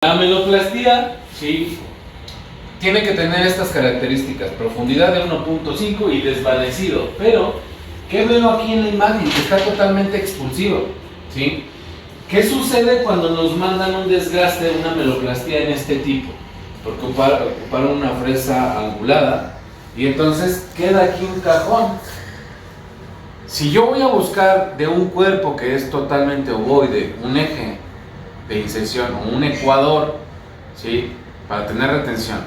La ameloplastía, sí, tiene que tener estas características: profundidad de 1.5 y desvanecido. Pero, ¿qué veo aquí en la imagen? Que está totalmente expulsivo, ¿sí? ¿Qué sucede cuando nos mandan un desgaste de una ameloplastía en este tipo? Porque ocuparon una fresa angulada y entonces queda aquí un cajón. Si yo voy a buscar de un cuerpo que es totalmente ovoide, un eje de inserción o un ecuador, ¿sí?, para tener retención,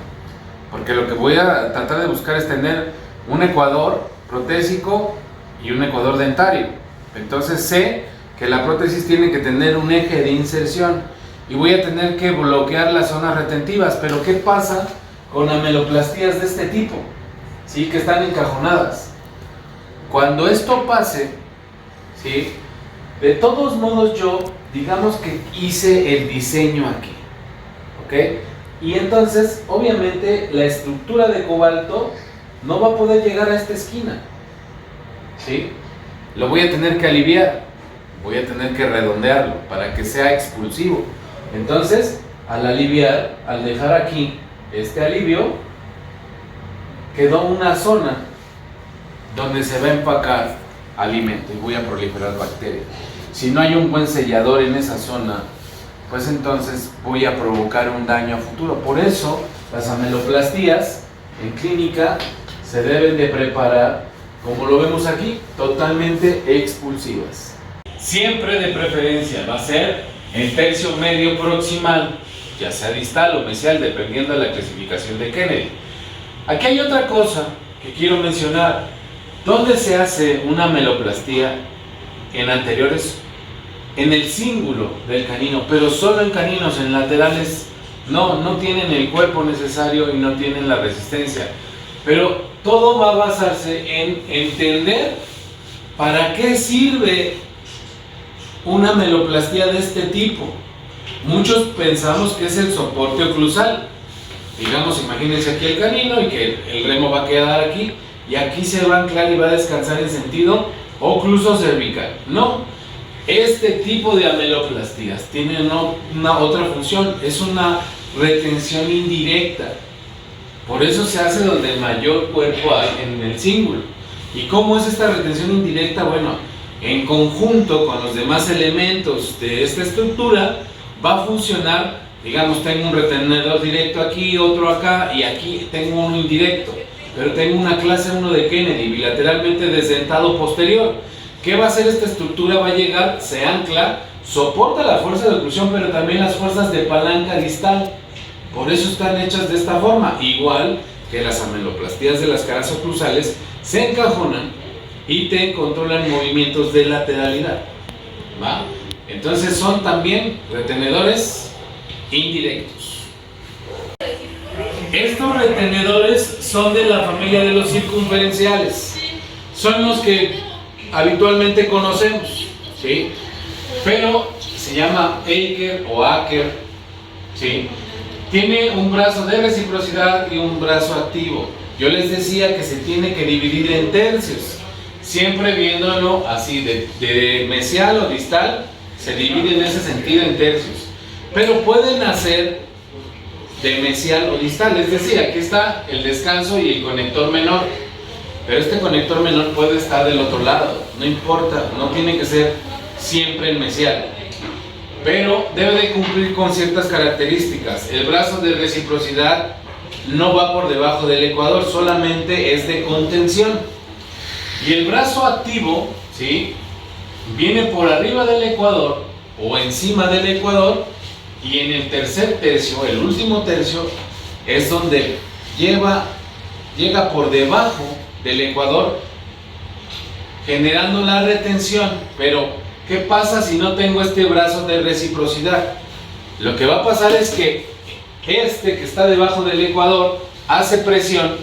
porque lo que voy a tratar de buscar es tener un ecuador protésico y un ecuador dentario. Entonces sé que la prótesis tiene que tener un eje de inserción y voy a tener que bloquear las zonas retentivas. Pero ¿qué pasa con ameloplastías de este tipo? ¿Sí?, que están encajonadas. Cuando esto pase, ¿sí?, de todos modos yo, digamos que hice el diseño aquí, ¿ok? Y entonces, obviamente, la estructura de cobalto no va a poder llegar a esta esquina, ¿sí? Lo voy a tener que aliviar, voy a tener que redondearlo para que sea expulsivo. Entonces, al aliviar, al dejar aquí este alivio, quedó una zona donde se va a empacar alimento y voy a proliferar bacterias. Si no hay un buen sellador en esa zona, pues entonces voy a provocar un daño a futuro. Por eso las ameloplastías en clínica se deben de preparar, como lo vemos aquí, totalmente expulsivas. Siempre de preferencia va a ser en tercio medio proximal, ya sea distal o mesial, dependiendo de la clasificación de Kennedy. Aquí hay otra cosa que quiero mencionar. ¿Dónde se hace una ameloplastía? En anteriores, en el cíngulo del canino, pero solo en caninos. En laterales no tienen el cuerpo necesario y no tienen la resistencia. Pero todo va a basarse en entender para qué sirve una ameloplastía de este tipo. Muchos pensamos que es el soporte oclusal. Digamos, imagínense aquí el canino y que el remo va a quedar aquí y aquí se va a anclar y va a descansar en sentido ocluso cervical. No, este tipo de ameloplastías tiene una otra función, es una retención indirecta. Por eso se hace donde mayor cuerpo hay en el cíngulo. ¿Y cómo es esta retención indirecta? Bueno, en conjunto con los demás elementos de esta estructura va a funcionar. Digamos, tengo un retenedor directo aquí, otro acá y aquí tengo uno indirecto, pero tengo una clase 1 de Kennedy bilateralmente desdentado posterior. ¿Qué va a hacer esta estructura? Va a llegar, se ancla, soporta la fuerza de oclusión, pero también las fuerzas de palanca distal. Por eso están hechas de esta forma, igual que las ameloplastías de las caras oclusales se encajonan y te controlan movimientos de lateralidad, ¿va? Entonces son también retenedores indirectos. Estos retenedores son de la familia de los circunferenciales, son los que habitualmente conocemos, ¿sí? Pero se llama Aker o Aker, ¿sí? Tiene un brazo de reciprocidad y un brazo activo. Yo les decía que se tiene que dividir en tercios, siempre viéndolo así, de mesial o distal, se divide en ese sentido en tercios. Pero pueden hacer de mesial o distal, es decir, aquí está el descanso y el conector menor, pero este conector menor puede estar del otro lado, no importa, no tiene que ser siempre en mesial, pero debe de cumplir con ciertas características. El brazo de reciprocidad no va por debajo del ecuador, solamente es de contención, y el brazo activo, ¿sí?, viene por arriba del ecuador o encima del ecuador. Y en el tercer tercio, el último tercio, es donde llega por debajo del ecuador, generando la retención. Pero, ¿qué pasa si no tengo este brazo de reciprocidad? Lo que va a pasar es que este que está debajo del ecuador hace presión,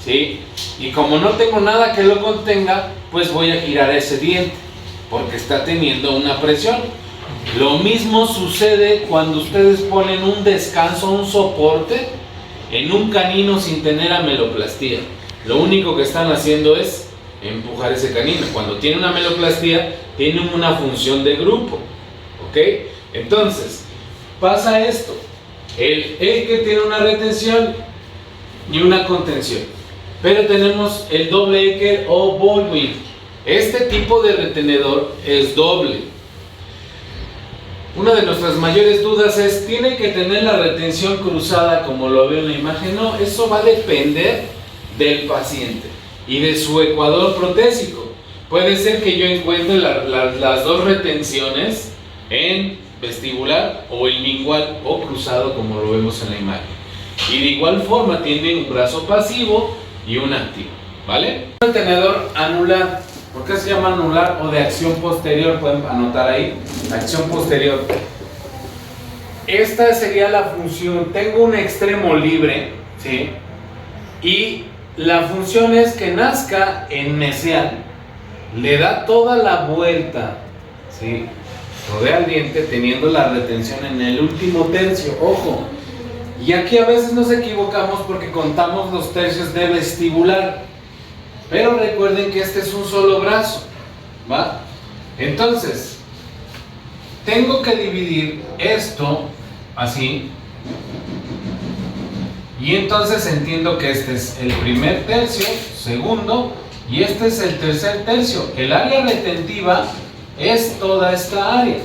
¿sí? Y como no tengo nada que lo contenga, pues voy a girar ese diente, porque está teniendo una presión. Lo mismo sucede cuando ustedes ponen un descanso, un soporte en un canino sin tener ameloplastía. Lo único que están haciendo es empujar ese canino. Cuando tiene una ameloplastía, tiene una función de grupo, ¿ok? Entonces, pasa esto. El que tiene una retención y una contención. Pero tenemos el doble Ecker o Baldwin. Este tipo de retenedor es doble. Una de nuestras mayores dudas es, ¿tiene que tener la retención cruzada como lo veo en la imagen? No, eso va a depender del paciente y de su ecuador protésico. Puede ser que yo encuentre las dos retenciones en vestibular o el lingual o cruzado como lo vemos en la imagen. Y de igual forma tiene un brazo pasivo y un activo, ¿vale? Un retenedor anular. ¿Por qué se llama anular o de acción posterior? Pueden anotar ahí, acción posterior. Esta sería la función. Tengo un extremo libre, ¿sí? Y la función es que nazca en mesial, le da toda la vuelta, ¿sí? Rodea el diente teniendo la retención en el último tercio, ojo. Y aquí a veces nos equivocamos porque contamos los tercios de vestibular. Pero recuerden que este es un solo brazo, ¿va? Entonces, tengo que dividir esto así. Y entonces entiendo que este es el primer tercio, segundo, y este es el tercer tercio. El área retentiva es toda esta área.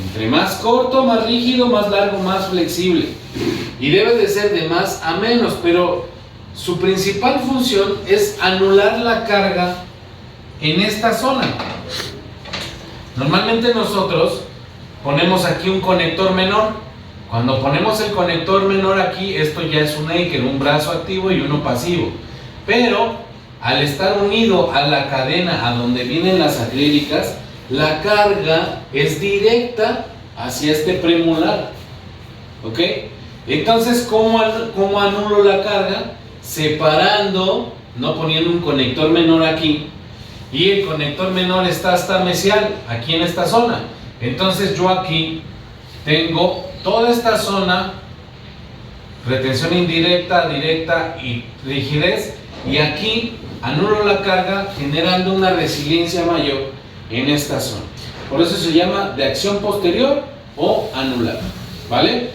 Entre más corto, más rígido, más largo, más flexible. Y debe de ser de más a menos, pero su principal función es anular la carga en esta zona. Normalmente nosotros ponemos aquí un conector menor. Cuando ponemos el conector menor aquí, esto ya es un Ecker, un brazo activo y uno pasivo. Pero al estar unido a la cadena a donde vienen las acrílicas, la carga es directa hacia este premolar. ¿Ok? Entonces, ¿cómo anulo la carga? Separando, no poniendo un conector menor aquí, y el conector menor está hasta mesial, aquí en esta zona. Entonces yo aquí tengo toda esta zona, retención indirecta, directa y rigidez, y aquí anulo la carga generando una resiliencia mayor en esta zona. Por eso se llama de acción posterior o anular, ¿vale?